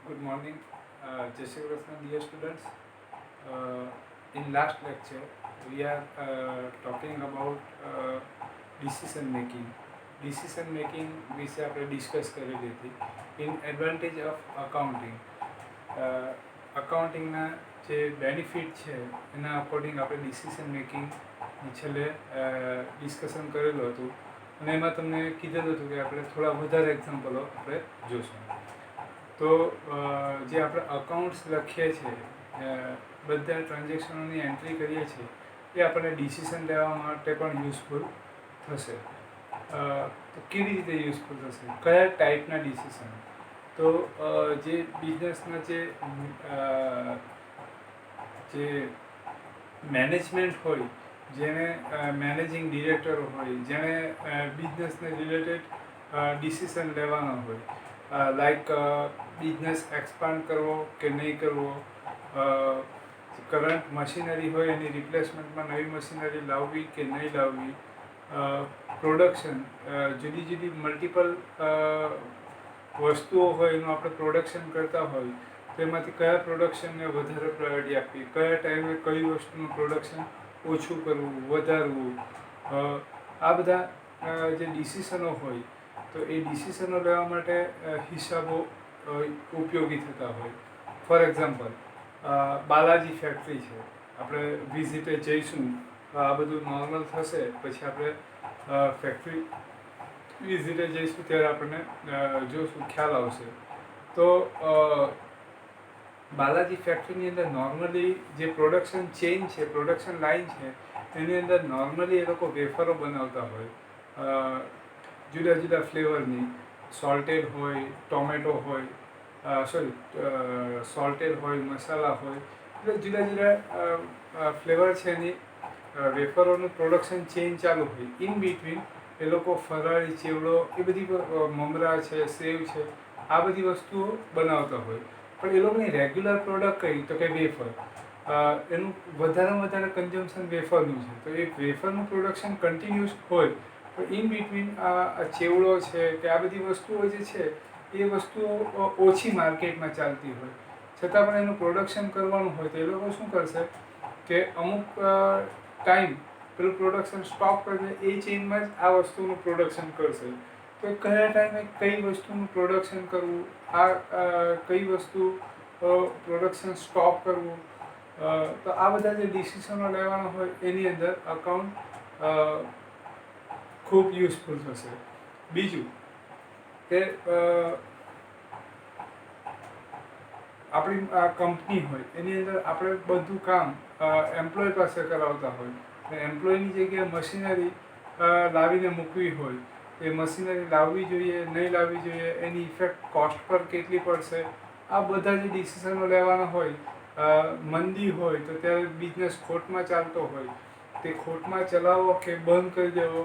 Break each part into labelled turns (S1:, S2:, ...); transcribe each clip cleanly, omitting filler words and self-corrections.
S1: Good morning, Jai Shri Krishna, dear students. In last lecture, we are talking about decision making. Decision making વિશે આપણે discuss કરેલી હતી. In advantage of accounting. અકાઉન્ટિંગના જે benefit છે એના અકોર્ડિંગ આપણે ડિસિઝન મેકિંગ છેલ્લે ડિસ્કશન કરેલું હતું અને એમાં તમને કીધેલું હતું કે આપણે થોડા વધારે એક્ઝામ્પલો આપણે જોશું. તો જે આપણે અકાઉન્ટ્સ લખીએ છીએ, બધા ટ્રાન્ઝેક્શનોની એન્ટ્રી કરીએ છીએ, એ આપણને ડિસિઝન લેવા માટે પણ યુઝફુલ થશે. તો કેવી રીતે યુઝફુલ થશે, કયા ટાઈપના ડિસિઝન? તો જે બિઝનેસના જે મેનેજમેન્ટ હોય, જેને મેનેજિંગ ડિરેક્ટર હોય, જેણે બિઝનેસને રિલેટેડ ડિસિઝન લેવાના હોય, લાઈક બિઝનેસ એક્સપાન્ડ કરવો કે નહીં કરવો, કરંટ મશીનરી હોય એની રિપ્લેસમેન્ટમાં નવી મશીનરી લાવવી કે નહીં લાવવી, પ્રોડક્શન, જુદી જુદી મલ્ટિપલ વસ્તુઓ હોય એનું આપણે પ્રોડક્શન કરતા હોય તો એમાંથી કયા પ્રોડક્શનને વધારે પ્રાયોરિટી આપવી, કયા ટાઈમે કઈ વસ્તુનું પ્રોડક્શન ઓછું કરવું, વધારવું, આ બધા જે ડિસિઝનો હોય તો એ ડિસિઝનો લેવા માટે હિસાબો ઉપયોગી થતા હોય. ફોર એક્ઝામ્પલ, બાલાજી ફેક્ટરી છે, આપણે વિઝિટે જઈશું, આ બધું નોર્મલ થશે, પછી આપણે ફેક્ટરી વિઝિટે જઈશું ત્યારે આપણને જોશું, ખ્યાલ આવશે. તો બાલાજી ફેક્ટરીની અંદર નોર્મલી જે પ્રોડક્શન ચેઇન છે, પ્રોડક્શન લાઇન છે, એની અંદર નોર્મલી એ લોકો વેફરો બનાવતા હોય, જુદા જુદા ફ્લેવરની. સોલ્ટેડ હોય, ટોમેટો હોય, સોલ્ટેડ હોય, મસાલા હોય, એટલે જુદા જુદા ફ્લેવર છે એની વેફરોનું પ્રોડક્શન ચેઇન ચાલુ હોય. ઇન બિટવીન એ લોકો ફરાળી, ચેવડો, એ બધી મમરા છે, સેવ છે, આ બધી વસ્તુઓ બનાવતા હોય. પણ એ લોકોની રેગ્યુલર પ્રોડક્ટ કઈ, તો કે વેફર. એનું વધારેમાં વધારે કન્ઝમ્પશન વેફરનું છે, તો એ વેફરનું પ્રોડક્શન કન્ટિન્યુઅસ હોય. પણ ઇન બિટવીન આ ચેવડો છે કે આ બધી વસ્તુઓ જે છે એ વસ્તુઓ ઓછી માર્કેટમાં ચાલતી હોય, છતાં પણ એનું પ્રોડક્શન કરવાનું હોય તો એ લોકો શું કરશે કે અમુક ટાઈમ પેલું પ્રોડક્શન સ્ટોપ કરીને એ ચેઇનમાં જ આ વસ્તુનું પ્રોડક્શન કરશે. તો કયા ટાઈમે કઈ વસ્તુનું પ્રોડક્શન કરવું, આ કઈ વસ્તુ પ્રોડક્શન સ્ટોપ કરવું, તો આ બધા જે ડિસિઝનો લેવાના હોય એની અંદર અકાઉન્ટ ખૂબ યુઝફુલ થશે. બીજું કે આપણી આ કંપની હોય એની અંદર આપણે બધું કામ એમ્પ્લોય પાસે કરાવતા હોય, એમ્પ્લોયની જગ્યાએ મશીનરી લાવીને મૂકવી હોય, એ મશીનરી લાવવી જોઈએ, નહીં લાવવી જોઈએ, એની ઇફેક્ટ કોસ્ટ પર કેટલી પડશે, આ બધા જે ડિસિઝનો લેવાના હોય. મંદી હોય તો ત્યારે બિઝનેસ ખોટમાં ચાલતો હોય, તે ખોટમાં ચલાવવો કે બંધ કરી દેવો,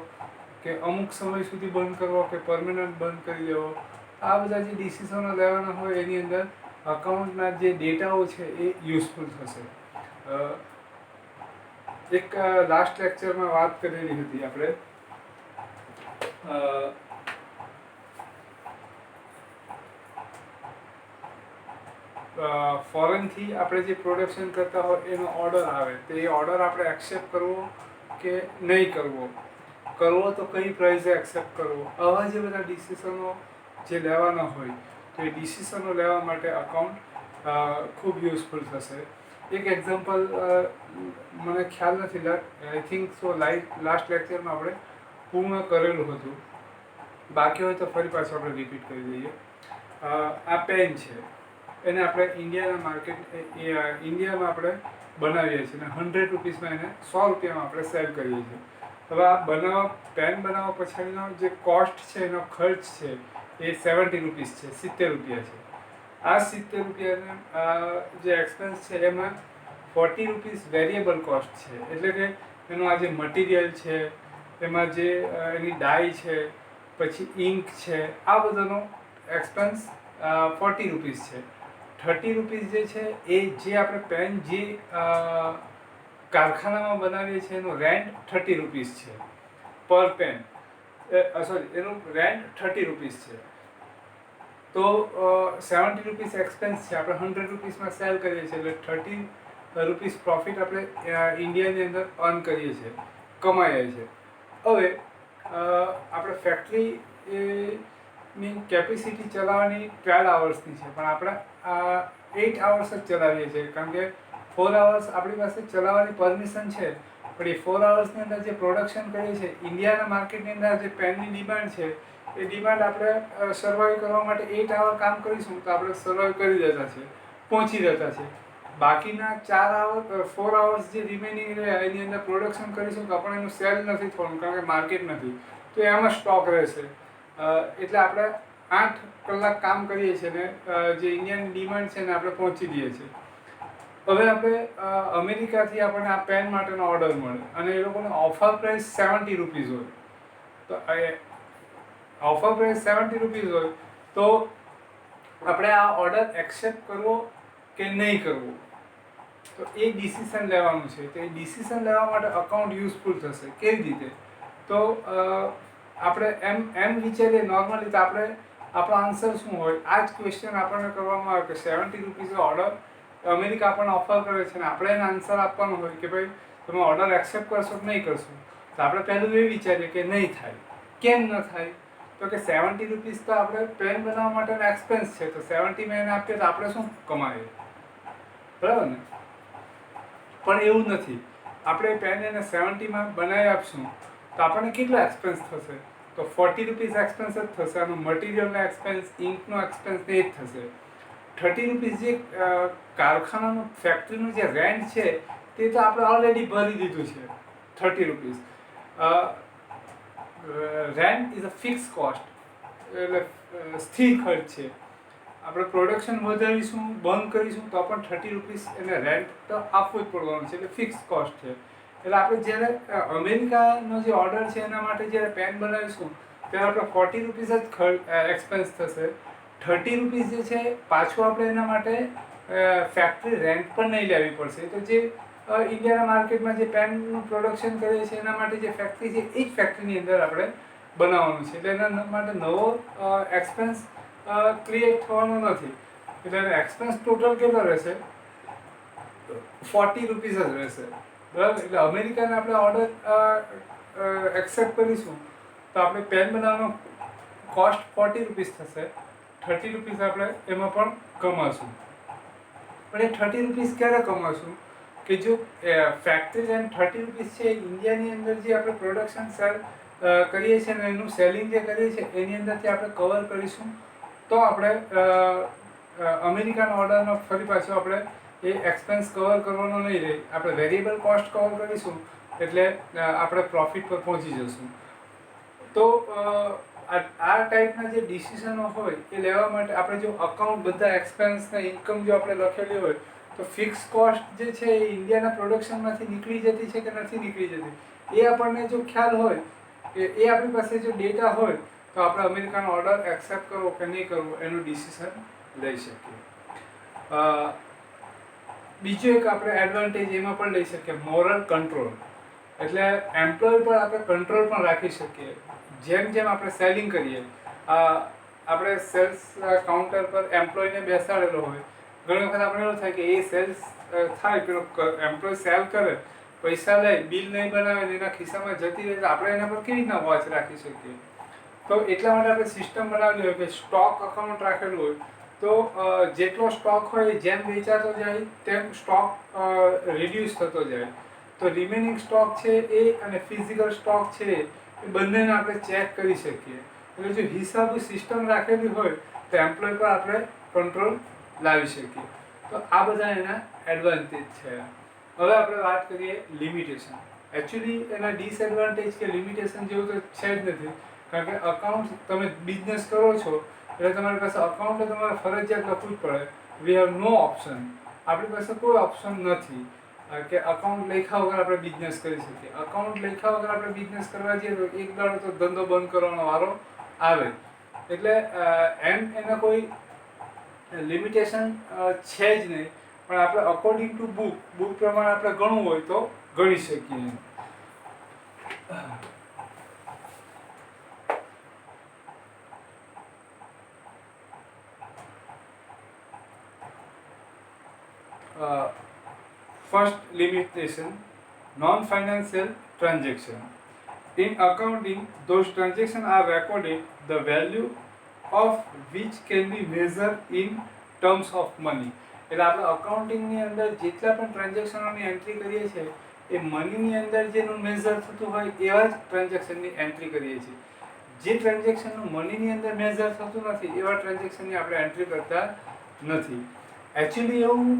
S1: કે અમુક સમય સુધી બંધ કરવો કે પરમેનન્ટ બંધ કરી દેવો, આ બધા જે ડિસિઝનો લેવાના હોય એની અંદર અકાઉન્ટના જે ડેટાઓ છે એ યુઝફુલ થશે. એક લાસ્ટ લેક્ચરમાં વાત કરેલી હતી આપણે, ફોરેનથી આપણે જે પ્રોડક્શન કરતા હોય એનો ઓર્ડર આવે તો એ ઓર્ડર આપણે એક્સેપ્ટ કરવો કે નહીં કરવો, કરવો તો કઈ પ્રાઇઝે એક્સેપ્ટ કરવો, આવા જે બધા ડિસિઝનો જે લેવાના હોય તો એ ડિસિઝનો લેવા માટે અકાઉન્ટ ખૂબ યુઝફુલ થશે. એક એક્ઝામ્પલ મને ખ્યાલ નથી, આઈ થિંક સો લાસ્ટ લેક્ચરમાં આપણે પૂર્ણ કરેલું હતું, બાકી હોય તો ફરી પાછું આપણે રિપીટ કરી દઈએ. આ પેન છે, એને આપણે ઇન્ડિયામાં આપણે બનાવીએ છીએ અને 100 રૂપીસમાં એને 100 રૂપિયામાં આપણે સેલ કરીએ છીએ. હવે આ પેન બનાવવા પછાડીનો જે કોસ્ટ છે, એનો ખર્ચ છે એ 70 રૂપીસ છે, 70 રૂપિયા છે. આ 70 રૂપિયાના જે એક્સપેન્સ છે એમાં 40 રૂપીસ વેરિયેબલ કોસ્ટ છે, એટલે કે એનું આ જે મટીરિયલ છે, એમાં જે એની ડાય છે, પછી ઇંક છે, આ બધાનો એક્સપેન્સ 40 રૂપીસ છે. 30 રૂપીસ જે છે એ જે આપણે પેન જે કારખાનામાં બનાવીએ છીએ એનું રેન્ટ 30 રૂપીસ છે પર પેન, સોરી, એનું રેન્ટ 30 રૂપીસ છે. તો 70 રૂપીસ એક્સપેન્સ છે, આપણે 100 રૂપીસમાં સેલ કરીએ છીએ એટલે 30 રૂપીસ પ્રોફિટ આપણે ઇન્ડિયાની અંદર અર્ન કરીએ છીએ, કમાઈએ છીએ. હવે આપણે ફેક્ટરીની કેપેસિટી ચલાવવાની 12 આવર્સની છે, પણ આપણે 8 આવર્સ જ ચલાવીએ છીએ, કારણ કે 4 આવર્સ આપણી પાસે ચલાવવાની પરમિશન છે. પણ એ 4 આવર્સની અંદર જે પ્રોડક્શન કરીએ છીએ ઇન્ડિયાના માર્કેટની અંદર જે પેનની ડિમાન્ડ છે એ ડિમાન્ડ આપણે સર્વાઈવ કરવા માટે 8 આવર કામ કરીશું તો આપણે સર્વાઈવ કરી દેતા છે, પહોંચી જતા છે. બાકીના 4 આવર્સ જે રિમેનિંગ રહ્યા એની અંદર પ્રોડક્શન કરીશું તો આપણે એનું સેલ નથી થવાનું, કારણ કે માર્કેટ નથી, તો એમાં સ્ટોક રહેશે. એટલે આપણે 8 કલાક કામ કરીએ છીએ ને જે ઇન્ડિયન ડિમાન્ડ છે ને આપણે પહોંચી દઈએ છીએ. હવે આપણે અમેરિકાથી આપણને આ પેન માટેનો ઓર્ડર મળે અને એ લોકોનો ઓફર પ્રાઇસ 70 રૂપીસ હોય. તો ઓફર પ્રાઇસ 70 રૂપીસ હોય તો આપણે આ ઓર્ડર એક્સેપ્ટ કરવો કે નહીં કરવો, તો એ ડિસિઝન લેવાનું છે. તો એ ડિસિઝન લેવા માટે અકાઉન્ટ યુઝફુલ થશે. કેવી રીતે? તો આપણે એમ વિચારીએ નોર્મલી તો આપણે આપણો આન્સર શું હોય, આ જ ક્વેશ્ચન આપણને કરવામાં આવે કે 70 રૂપીઝનો ઓર્ડર અમેરિકા આપણને ઓફર કરે છે ને આપણે એને આન્સર આપવાનો હોય કે ભાઈ તમે ઓર્ડર એક્સેપ્ટ કરશો કે નહીં કરશો. તો આપણે પહેલું એ વિચારીએ કે નહીં થાય. કેમ ન થાય? તો કે 70 રૂપીસ તો આપણે પેન બનાવવા માટેનો એક્સપેન્સ છે, તો 70 માં એને આપીએ તો આપણે શું કમાઈએ, બરાબર ને? પણ એવું નથી. આપણે પેન એને 70માં બનાવી આપશું તો આપણને કેટલો એક્સપેન્સ થશે? તો 40 રૂપીસ એક્સપેન્સ જ થશે. આનું મટીરિયલનો એક્સપેન્સ, ઇંકનો એક્સપેન્સ એ જ થશે. 30 રૂપીસ જે કારખાનાનું ફેક્ટરીનું જે રેન્ટ છે તે તો આપણે ઓલરેડી ભરી દીધું છે. 30 rupees rent is a fix cost, એટલે સ્થિર ખર્ચ છે. આપણે પ્રોડક્શન વધારીશું, બંધ કરીશું તો પણ 30 રૂપીસ એને રેન્ટ તો આપવું જ પડવાનું છે, એટલે ફિક્સ કોસ્ટ છે. એટલે આપણે જ્યારે અમેરિકાનો જે ઓર્ડર છે એના માટે જ્યારે પેન બનાવીશું ત્યારે આપણે 40 રૂપીસ જ એક્સપેન્સ થશે. 30 રૂપીસ જે છે પાછું આપણે એના માટે ફેક્ટરી રેન્ટ પણ નહીં લેવી પડશે. તો જે ઇન્ડિયાના માર્કેટમાં જે પેનનું પ્રોડક્શન કરીએ છીએ એના માટે જે ફેક્ટરી છે એ જ ફેક્ટરીની અંદર આપણે બનાવવાનું છે, એટલે એના માટે નવો એક્સપેન્સ ક્રિએટ થવાનો નથી. એટલે એક્સપેન્સ ટોટલ કેટલો રહેશે? 40 રૂપીસ જ રહેશે, બરાબર? એટલે અમેરિકાને આપણે ઓર્ડર એક્સેપ્ટ કરીશું તો આપણે પેન બનાવવાનો કોસ્ટ 40 રૂપીસ થશે. 30 રૂપીસ આપણે એમાં પણ કમાશું. પણ એ 30 રૂપીસ ક્યારે કમાશું? કે જો ફેક્ટરી રેન્ટ 30 રૂપીસ છે ઇન્ડિયાની અંદર જે આપણે પ્રોડક્શન સેલ કરીએ છીએ ને એનું સેલિંગ જે કરીએ છીએ એની અંદરથી આપણે કવર કરીશું તો આપણે અમેરિકાના ઓર્ડરનો ફરી પાછો આપણે એ એક્સપેન્સ કવર કરવાનો નહીં રહે. આપણે વેરિયેબલ કોસ્ટ કવર કરીશું એટલે આપણે પ્રોફિટ પર પહોંચી જશું. તો આ ટાઈપના જે ડિસિઝનો હોય એ લેવા માટે આપણે જો અકાઉન્ટ બધા એક્સપેન્સ ને ઇન્કમ જો આપણે લખેલી હોય તો ફિક્સ કોસ્ટ જે છે એ ઇન્ડિયાના પ્રોડક્શનમાંથી નીકળી જતી છે કે નથી નીકળી જતી એ આપણને જો ખ્યાલ હોય, એ આપણી પાસે જો ડેટા હોય તો આપણે અમેરિકાનો ઓર્ડર એક્સેપ્ટ કરવો કે નહીં કરવો એનું ડિસિઝન લઈ શકીએ. બીજું એક આપણે એડવાન્ટેજ એમાં પણ લઈ શકીએ, મોરલ કંટ્રોલ. એટલે એમ્પ્લોય પર આપણે કંટ્રોલ પણ રાખી શકીએ. જેમ જેમ આપણે સેલિંગ કરીએ, આપણે સેલ્સ કાઉન્ટર પર એમ્પ્લોયને બેસાડેલો હોય, ઘણી વખત આપણે એવું થાય કે એ સેલ્સ થાય પેલો એમ્પ્લોય સેલ કરે, પૈસા લે, બિલ નહીં બનાવે ને એના ખિસ્સામાં જતી રહે, તો આપણે એના પર કેવી રીતના વોચ રાખી શકીએ? તો એટલા માટે આપણે સિસ્ટમ બનાવેલી હોય કે સ્ટોક અકાઉન્ટ રાખેલું હોય તો જેટલો સ્ટોક હોય જેમ વેચાતો જાય તેમ સ્ટોક રિડ્યુસ થતો જાય. તો રિમેનિંગ સ્ટોક છે એ અને ફિઝિકલ સ્ટોક છે એ બંનેને આપણે ચેક કરી શકીએ. એટલે જો હિસાબી સિસ્ટમ રાખેલી હોય તો એમ્પ્લોય પર આપણે કંટ્રોલ લાવી શકીએ. તો આ બધા એના એડવાન્ટેજ છે. હવે આપણે વાત કરીએ લિમિટેશન. એકચ્યુઅલી એના ડિસએડવાન્ટેજ કે લિમિટેશન જેવું તો છે જ નથી, કારણ કે અકાઉન્ટ તમે બિઝનેસ કરો છો એટલે તમારી પાસે અકાઉન્ટ તમારે ફરજિયાત લખવું જ પડે. We have no option. આપણી પાસે કોઈ ઓપ્શન નથી કે અકાઉન્ટ લખ્યા વગર આપણે બિઝનેસ કરી શકીએ. અકાઉન્ટ લખ્યા વગર આપણે બિઝનેસ કરવા જઈએ તો એક દાડો તો ધંધો બંધ કરવાનો વારો આવે. એટલે એના કોઈ લિમિટેશન છે જ નહીં, પણ આપણે અકોર્ડિંગ ટુ બુક પ્રમાણે આપણે ગણવું હોય તો ગણી શકીએ. first limitation, non-financial transaction. In accounting, those transactions are recorded, the value of which can be measured in terms of money. એટલે આપણે અકાઉન્ટિંગની અંદર જેટલા પણ ટ્રાન્ઝેક્શનોની એન્ટ્રી કરીએ છીએ એ મનીની અંદર જેનું મેઝર થતું હોય એવા જ ટ્રાન્ઝેક્શનની એન્ટ્રી કરીએ છીએ. જે ટ્રાન્ઝેક્શનનું મનીની અંદર મેઝર થતું નથી એવા ટ્રાન્ઝેક્શનની આપણે એન્ટ્રી કરતા નથી. એકચ્યુઅલી એવું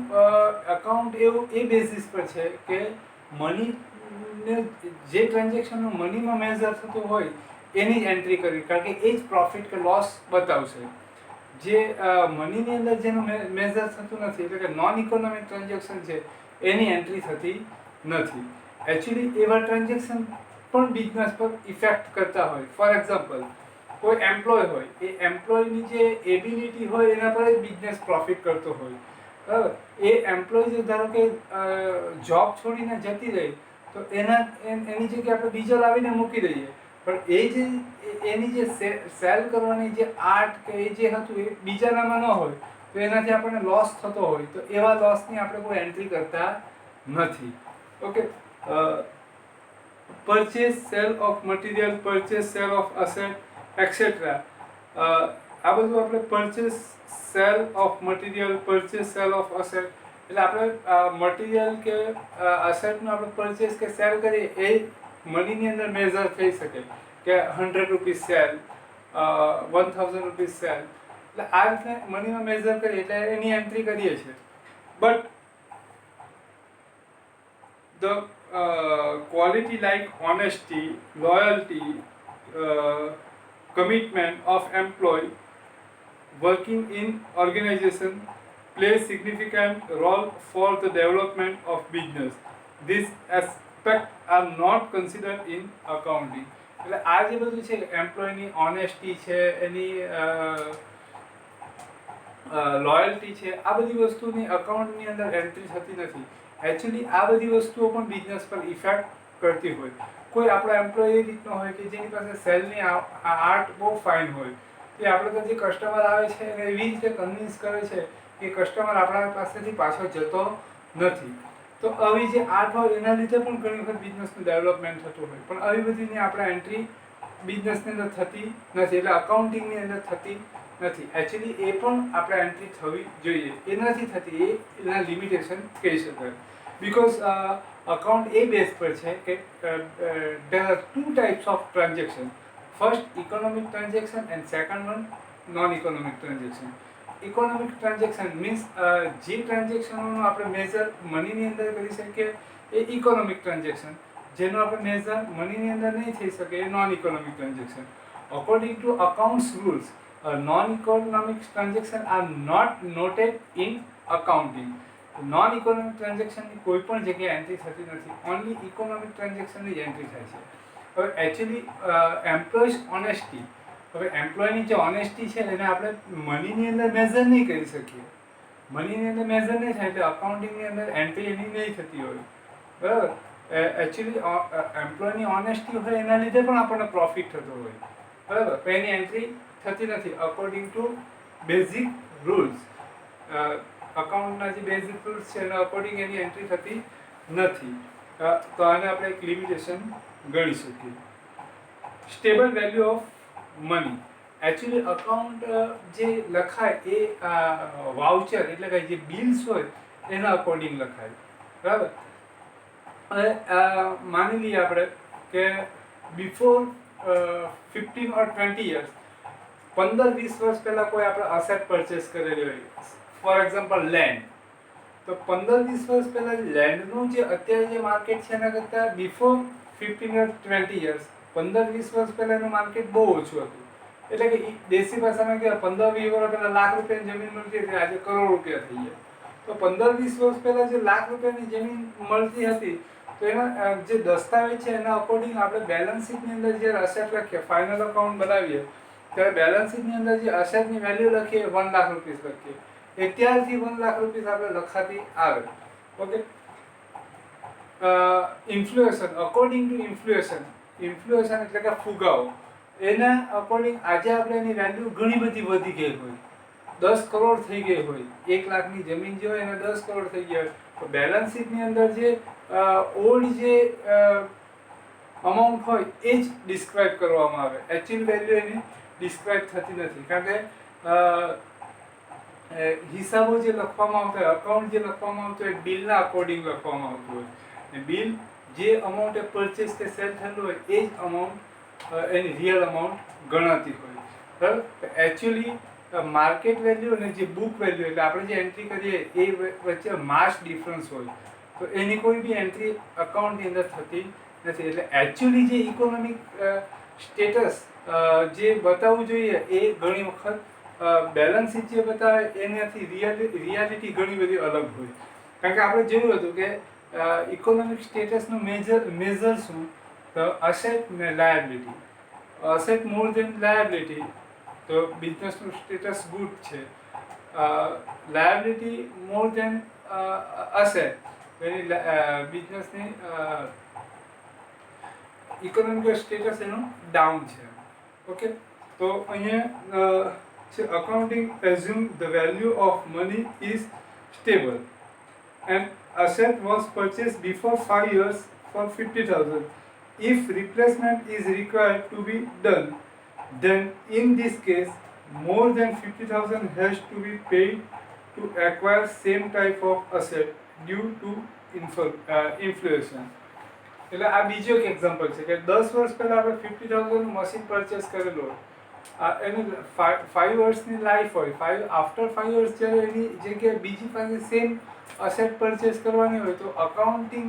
S1: અકાઉન્ટ એવું એ બેઝિસ પર છે કે મનીને જે ટ્રાન્ઝેક્શનનું મનીમાં મેઝર થતું હોય એની જ એન્ટ્રી કરવી, કારણ કે એ જ પ્રોફિટ કે લોસ બતાવશે. જે મનીની અંદર જેનું મેઝર થતું નથી એટલે કે નોન ઇકોનોમિક ટ્રાન્ઝેક્શન છે એની એન્ટ્રી થતી નથી. એકચ્યુઅલી એવા ટ્રાન્ઝેક્શન પણ બિઝનેસ પર ઇફેક્ટ કરતા હોય. ફોર એક્ઝામ્પલ, કોઈ એમ્પ્લોય હોય, એ એમ્પ્લોયની જે એબિલિટી હોય એના પર જ બિઝનેસ પ્રોફિટ કરતો હોય. બરાબર, એ એમ્પ્લોય જે ધારો કે જોબ છોડીને જતી રહી તો એની જગ્યાએ આપણે બીજો લાવીને મૂકી દઈએ, પણ એ જે એની જે સેલ કરવાની જે આર્ટ કે એ જે હતું એ બીજાનામાં ન હોય તો એનાથી આપણને લોસ થતો હોય તો એવા લોસની આપણે કોઈ એન્ટ્રી કરતા નથી. Okay, purchase, cell of material, purchase, cell of asset et cetera. આ બધું આપણે purchase, cell of material, purchase, cell of asset એટલે આપણે મટીરિયલ કે અસેટનું આપણે પરચેસ કે સેલ કરીએ એ મનીની અંદર મેઝર થઈ શકે કે 100 રૂપીસ સેલ, 1000 રૂપીસ સેલ, એટલે આ રીતે મનીમાં મેઝર કરીએ એટલે એની એન્ટ્રી કરીએ છીએ. But the quality like honesty, loyalty, commitment of employee working in organization plays significant role for the development of business. These aspects are not considered in accounting. એટલે આ જે બધું છે એમ્પ્લોયની ઓનેસ્ટી છે, એની લોયલ્ટી છે, આ બધી વસ્તુની અકાઉન્ટની અંદર એન્ટ્રી થતી નથી. એકચ્યુઅલી આ બધી વસ્તુઓ પણ બિઝનેસ પર ઇફેક્ટ કરતી હોય. કોઈ આપણો એમ્પ્લોય એ રીતનો હોય કે જેની પાસે સેલની આર્ટ બહુ ફાઇન હોય, એ આપણે તો જે કસ્ટમર આવે છે એને એવી રીતે કન્વિન્સ કરે છે કે કસ્ટમર આપણા પાસેથી પાછો જતો નથી. તો આવી જે આર્ટ હોય એના લીધે પણ ઘણી વખત બિઝનેસનું ડેવલપમેન્ટ થતું હોય, પણ આવી બધીની આપણે એન્ટ્રી બિઝનેસની અંદર થતી નથી, એટલે અકાઉન્ટિંગની અંદર થતી નથી. એકચ્યુઅલી એ પણ આપણે એન્ટ્રી થવી જોઈએ, એ નથી થતી, એ એના લિમિટેશન કહી શકાય. બીકોઝ અકાઉન્ટ એ બેઝ પર છે કે there are two types of transaction. First, economic transaction and second one, non-economic transaction. Economic transaction means જે ટ્રાન્ઝેક્શનોનો આપણે મેઝર મનીની અંદર કરી શકીએ એ ઇકોનોમિક ટ્રાન્ઝેક્શન, જેનો આપણે મેઝર મનીની અંદર નહીં થઈ શકે એ non economic transaction. According to accounts rules, non-economic transactions are not noted in accounting. Non economic ટ્રાન્ઝેક્શનની કોઈ પણ જગ્યાએ એન્ટ્રી થતી નથી, ઓનલી ઇકોનોમિક ટ્રાન્ઝેક્શનની જ એન્ટ્રી થાય છે. હવે એકચ્યુઅલી એમ્પ્લોઈઝ ઓનેસ્ટી, હવે એમ્પ્લોયની જે ઓનેસ્ટી છે એને આપણે મનીની અંદર મેઝર નહીં કરી શકીએ, મનીની અંદર મેઝર નહીં થાય એટલે અકાઉન્ટિંગની અંદર એન્ટ્રી એની નહીં થતી હોય. બરાબર, એકચ્યુઅલી એમ્પ્લોયની ઓનેસ્ટી હોય એના લીધે પણ આપણને પ્રોફિટ થતો હોય. બરાબર, તો એની એન્ટ્રી થતી નથી અકોર્ડિંગ ટુ બેઝિક રૂલ્સ. અકાઉન્ટના જે બેઝિક રૂલ્સ છે એના અકોર્ડિંગ એની એન્ટ્રી થતી નથી. તો આને આપણે એક લિમિટેશન ગણી શકીએ. Stable value of money, actually account જે લખાય એ વાઉચર એટલે કે જે બિલ્સ હોય એના અકોર્ડિંગ લખાય. બરાબર, હવે માની લઈએ આપણે કે બિફોર 15 or 20 years, 15-20 વર્ષ પહેલાં કોઈ આપણે અસેટ પરચેસ કરેલી હોય, ફોર એક્ઝામ્પલ લેન્ડ, તો 15-20 વર્ષ પહેલાં લેન્ડનું જે અત્યારે જે માર્કેટ છે એના કરતાં બિફોર 15 or 20 years, 15-20 વર્ષ પહેલાં એનું માર્કેટ બહુ ઓછું હતું. એટલે કે દેશી ભાષામાં કહેવાય 15-20 વર્ષ પહેલાં લાખ રૂપિયાની જમીન મળતી હતી, આજે કરોડ રૂપિયા થઈ ગયા. તો 15-20 વર્ષ પહેલાં જે લાખ રૂપિયાની જમીન મળતી હતી તો એના જે દસ્તાવેજ છે એના અકોર્ડિંગ આપણે બેલેન્સ શીટની અંદર જે અસેટ લખીએ, ફાઇનલ અકાઉન્ટ બનાવીએ ત્યારે બેલેન્સ શીટની અંદર જે અસેટની વેલ્યુ લખીએ 1 લાખ રૂપિયા લખીએ, એ ત્યારથી 1 લાખ રૂપિયા આપણે લખાતી આવે. ઓકે, ઇન્ફ્લુએશન, અકોર્ડિંગ ટુ ઇન્ફ્લુએશન, ઇન્ફ્લુએશન એટલે કે ફુગાવો, એના અકોર્ડિંગ આજે આપણે એની વેલ્યુ ઘણી બધી વધી ગઈ હોય. 10 કરોડ થઈ ગઈ હોય, 1 લાખની જમીન જે હોય એને 10 કરોડ થઈ ગયા હોય, તો બેલેન્સ શીટની અંદર જે ઓલ્ડ જે અમાઉન્ટ હોય એ જ ડિસ્ક્રાઇબ કરવામાં આવે. એકચ્યુઅલ વેલ્યુ એની ડિસ્ક્રાઇબ થતી નથી, કારણ કે હિસાબો જે લખવામાં આવતા હોય, અકાઉન્ટ જે લખવામાં આવતું હોય, બિલના અકોર્ડિંગ લખવામાં આવતું હોય. અને બિલ જે અમાઉન્ટે પરચેસ કે સેલ થયેલું હોય એ જ અમાઉન્ટ એની રિયલ અમાઉન્ટ ગણાતી હોય. બરાબર. એકચ્યુઅલી માર્કેટ વેલ્યુ અને જે બુક વેલ્યુ એટલે આપણે જે એન્ટ્રી કરીએ એ વચ્ચે માસ ડિફરન્સ હોય, તો એની કોઈ બી એન્ટ્રી અકાઉન્ટની અંદર થતી નથી. એટલે એકચ્યુઅલી જે ઇકોનોમિક સ્ટેટસ જે બતાવવું જોઈએ એ ઘણી વખત બેલેન્સ શીટ જે બતાવે એનાથી રિયાલિટી ઘણી બધી અલગ હોય. કારણ કે આપણે જોયું હતું કે ઇકોનોમિક સ્ટેટસનું મેજર શું, તો અસેટ ને લાયબિલિટી. અસેટ મોર દેન લાયબિલિટી, તો બિઝનેસનું સ્ટેટસ ગુડ છે. લાયબિલિટી મોર દેન અસેટ, એની બિઝનેસની ઇકોનોમિક સ્ટેટસ એનું ડાઉન છે. ઓકે, તો અહીંયા accounting assume the value of money is stable and asset was purchased before 5 years for 50,000. If replacement is required to be done, then in this case more than 50,000 has to be paid to acquire same type of asset due to inflation. એટલે આ બીજો એક example છે કે 10 વર્ષ પહેલા આપણે 50,000 નું મશીન પરચેસ કરેલું હોય, એની 5 વર્ષની લાઈફ હોય, આફ્ટર 5 વર્ષ જ્યારે એની જગ્યાએ બીજી પાસે સેમ અસેટ પરચેસ કરવાની હોય, તો અકાઉન્ટિંગ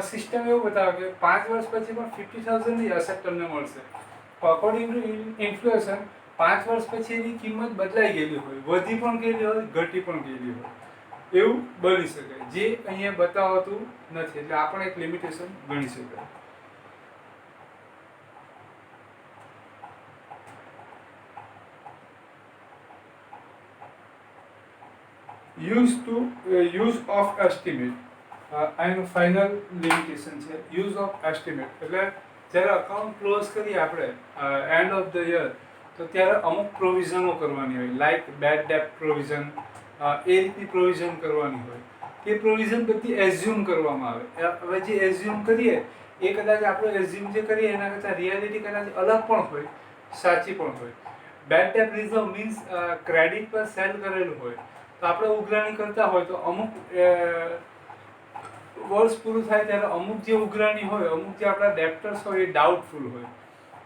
S1: સિસ્ટમ એવું બતાવે કે 5 વર્ષ પછી પણ 50,000 ની અસેટ તમને મળશે. અકોર્ડિંગ ટુ ઇન્ફ્લેશન 5 વર્ષ પછી એની કિંમત બદલાઈ ગયેલી હોય, વધી પણ ગયેલી હોય, ઘટી પણ ગયેલી હોય, એવું બની શકે, જે અહીંયા બતાવતું નથી. એટલે આ પણ એક લિમિટેશન ગણી શકાય. યુઝ ઓફ એસ્ટિમેટ, આનું ફાઇનલ લિમિટેશન છે. યુઝ ઓફ એસ્ટિમેટ એટલે જ્યારે અકાઉન્ટ ક્લોઝ કરીએ આપણે એન્ડ ઓફ ધ યર, તો ત્યારે અમુક પ્રોવિઝનો કરવાની હોય, લાઈક બેડ ડેટ પ્રોવિઝન, એ રીતની પ્રોવિઝન કરવાની હોય. એ પ્રોવિઝન બધી એઝ્યુમ કરવામાં આવે. હવે જે એઝ્યુમ કરીએ એ કદાચ આપણે એઝ્યુમ જે કરીએ એના કરતાં રિયાલિટી કદાચ અલગ પણ હોય, સાચી પણ હોય. Bad debt reserve means credit પર સેલ કરેલું હોય, તો આપણે ઉઘરાણી કરતા હોય તો અમુક વર્ષ પૂરું થાય ત્યારે અમુક જે ઉઘરાણી હોય, અમુક જે આપણા ડેપ્ટર્સ હોય એ ડાઉટફુલ હોય.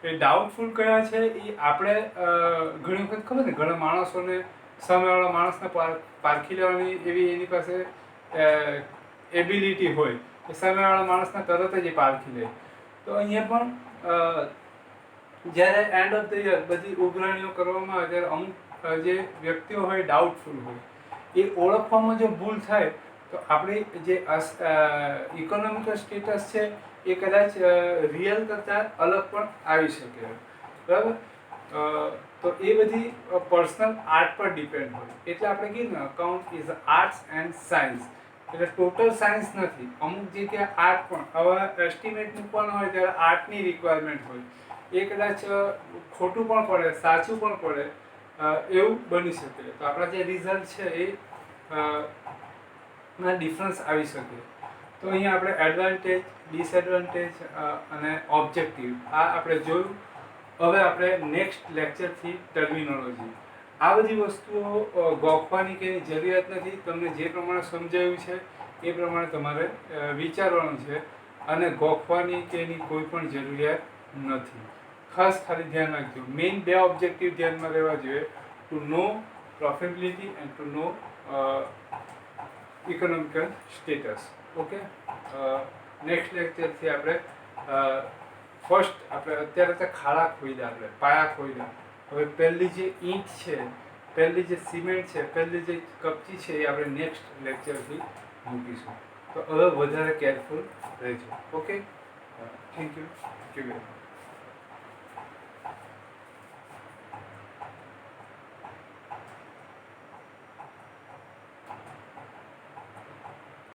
S1: એ ડાઉટફુલ કયા છે એ આપણે ઘણી વખત ખબર ને, ઘણા માણસોને સામેવાળા માણસને પારખી લેવાની એવી એની પાસે એબિલિટી હોય કે સામેવાળા માણસને તરત જ એ પારખી લે. તો અહીંયા પણ જ્યારે એન્ડ ઓફ ધ યર બધી ઉઘરાણીઓ કરવામાં આવે ત્યારે અમુક જે વ્યક્તિઓ હોય ડાઉટફુલ હોય, એ ઓળખવામાં જો ભૂલ થાય તો આપણી જે ઇકોનોમિકલ સ્ટેટસ છે એ કદાચ રિયલ કરતાં અલગ પણ આવી શકે. બરાબર. તો એ બધી પર્સનલ આર્ટ પર ડિપેન્ડ હોય. એટલે આપણે કહીએ ને account is arts and science, એટલે ટોટલ સાયન્સ નથી. અમુક જગ્યાએ આર્ટ પણ, હવે એસ્ટિમેટ મૂકવાનો હોય ત્યારે આર્ટની રિક્વાયરમેન્ટ હોય, એ કદાચ ખોટું પણ પડે, સાચું પણ પડે, એવું બની શકે. તો આપણા જે રિઝલ્ટ છે એ ના ડિફરન્સ આવી શકે. તો અહીંયા આપણે એડવાન્ટેજ, ડિસએડવાન્ટેજ અને ઓબ્જેક્ટિવ આ આપણે જોયું. હવે આપણે નેક્સ્ટ લેક્ચરથી ટર્મિનોલોજી, આ બધી વસ્તુઓ ગોખવાની કે જરૂરિયાત નથી. તમને જે પ્રમાણે સમજાયું છે એ પ્રમાણે તમારે વિચારવાનું છે, અને ગોખવાની કે એની કોઈ પણ જરૂરિયાત નથી. ખાસ ખાલી ધ્યાન રાખજો, મેઇન 2 ઓબ્જેક્ટિવ ધ્યાનમાં રહેવા જોઈએ, to know profitability and to know economical status. Okay, next લેક્ચરથી આપણે ફર્સ્ટ આપણે અત્યારે તો ખાડા ખોઈદા, આપણે પાયા ખોઈદા. હવે પહેલી જે ઈંટ છે, પહેલી જે સિમેન્ટ છે, પહેલી જે કપચી છે એ આપણે નેક્સ્ટ લેક્ચરથી મૂકીશું. તો હવે વધારે કેરફુલ રહેજો. Okay, thank you.